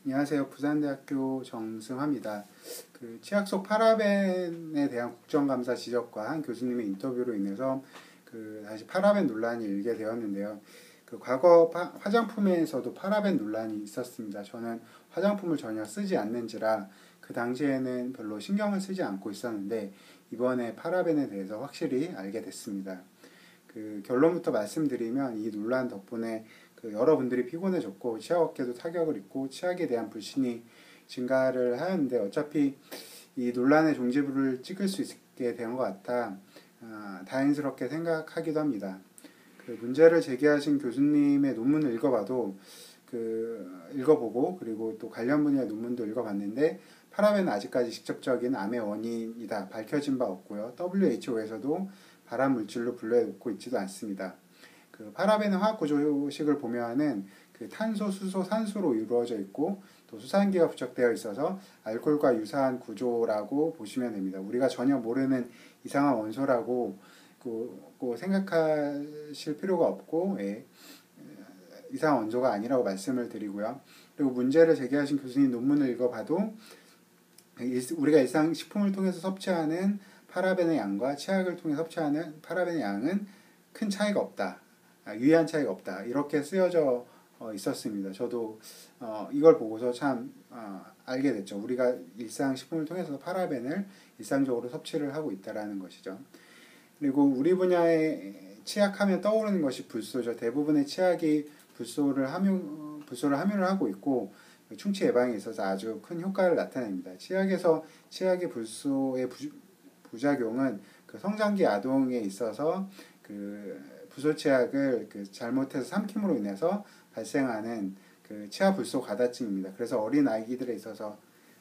안녕하세요. 부산대학교 정승화입니다. 치약 속 파라벤에 대한 국정감사 지적과 한 교수님의 인터뷰로 인해서 다시 파라벤 논란이 일게 되었는데요. 과거 화장품에서도 파라벤 논란이 있었습니다. 저는 화장품을 전혀 쓰지 않는지라 그 당시에는 별로 신경을 쓰지 않고 있었는데 이번에 파라벤에 대해서 확실히 알게 됐습니다. 결론부터 말씀드리면 이 논란 덕분에 여러분들이 피곤해졌고 치약업계도 타격을 입고 치약에 대한 불신이 증가를 하였는데 어차피 이 논란의 종지부를 찍을 수 있게 된 것 같아 다행스럽게 생각하기도 합니다. 문제를 제기하신 교수님의 논문을 읽어보고 그리고 또 관련 분야의 논문도 읽어봤는데 파라벤은 아직까지 직접적인 암의 원인이다 밝혀진 바 없고요. WHO에서도 발암 물질로 분류해놓고 있지도 않습니다. 파라벤의 화학 구조식을 보면은 탄소, 수소, 산소로 이루어져 있고 또 수산기가 부착되어 있어서 알코올과 유사한 구조라고 보시면 됩니다. 우리가 전혀 모르는 이상한 원소라고 생각하실 필요가 없고 이상한 원소가 아니라고 말씀을 드리고요. 그리고 문제를 제기하신 교수님 논문을 읽어봐도 우리가 일상 식품을 통해서 섭취하는 파라벤의 양과 치약을 통해 섭취하는 파라벤의 양은 큰 차이가 없다. 유의한 차이가 없다. 이렇게 쓰여져 있었습니다. 저도 이걸 보고서 참 알게 됐죠. 우리가 일상 식품을 통해서 파라벤을 일상적으로 섭취를 하고 있다는 것이죠. 그리고 우리 분야의 치약하면 떠오르는 것이 불소죠. 대부분의 치약이 불소를 함유를 하고 있고 충치 예방에 있어서 아주 큰 효과를 나타냅니다. 치약의 불소의 부작용은 성장기 아동에 있어서 부소치약을 잘못해서 삼킴으로 인해서 발생하는 치아 불소 가다증입니다. 그래서 어린 아기들에 있어서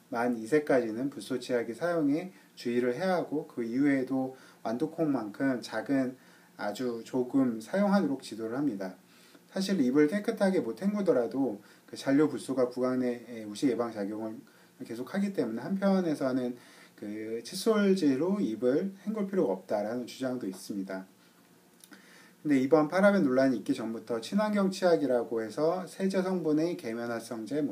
만 2세까지는 불소치약의 사용에 주의를 해야 하고 그 이후에도 완두콩만큼 작은 아주 조금 사용하도록 지도를 합니다. 사실 입을 깨끗하게 못 헹구더라도 잔류 불소가 구강 내 우시 예방 작용을 계속하기 때문에 한편에서는 칫솔질로 입을 헹굴 필요가 없다라는 주장도 있습니다. 근데 이번 파라벤 논란이 있기 전부터 친환경 치약이라고 해서 세제 성분의 계면활성제,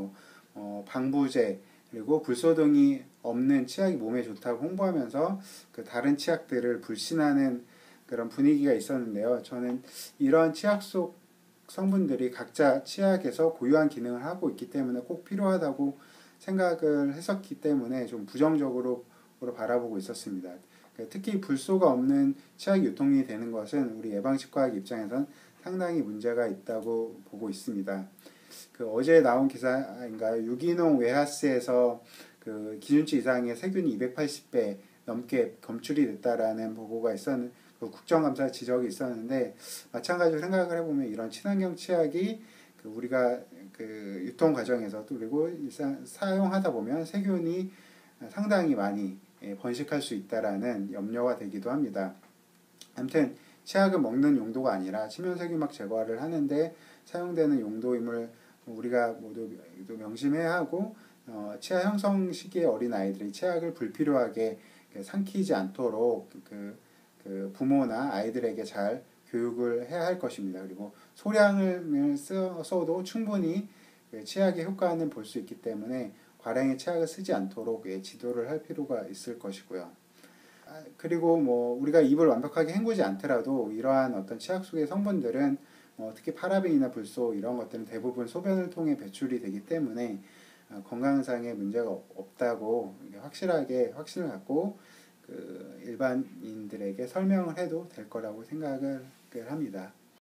방부제, 그리고 불소 등이 없는 치약이 몸에 좋다고 홍보하면서 다른 치약들을 불신하는 그런 분위기가 있었는데요. 저는 이런 치약 속 성분들이 각자 치약에서 고유한 기능을 하고 있기 때문에 꼭 필요하다고 생각을 했었기 때문에 좀 부정적으로 바라보고 있었습니다. 특히 불소가 없는 치약이 유통이 되는 것은 우리 예방치과학 입장에선 상당히 문제가 있다고 보고 있습니다. 어제 나온 기사인가요? 유기농 웨하스에서 기준치 이상의 세균이 280배 넘게 검출이 됐다라는 보고가 국정감사 지적이 있었는데 마찬가지로 생각을 해보면 이런 친환경 치약이 우리가 유통 과정에서 그리고 일상 사용하다 보면 세균이 상당히 많이 번식할 수 있다라는 염려가 되기도 합니다. 아무튼 치약은 먹는 용도가 아니라 치면세균막 제거를 하는데 사용되는 용도임을 우리가 모두 명심해야 하고 치아 형성 시기의 어린 아이들이 치약을 불필요하게 삼키지 않도록 부모나 아이들에게 잘 교육을 해야 할 것입니다. 그리고 소량을 써도 충분히 치약의 효과는 볼 수 있기 때문에 과량의 치약을 쓰지 않도록 지도를 할 필요가 있을 것이고요. 그리고 우리가 입을 완벽하게 헹구지 않더라도 이러한 어떤 치약 속의 성분들은 특히 파라벤이나 불소 이런 것들은 대부분 소변을 통해 배출이 되기 때문에 건강상의 문제가 없다고 확신을 갖고 일반인들에게 설명을 해도 될 거라고 생각을 합니다.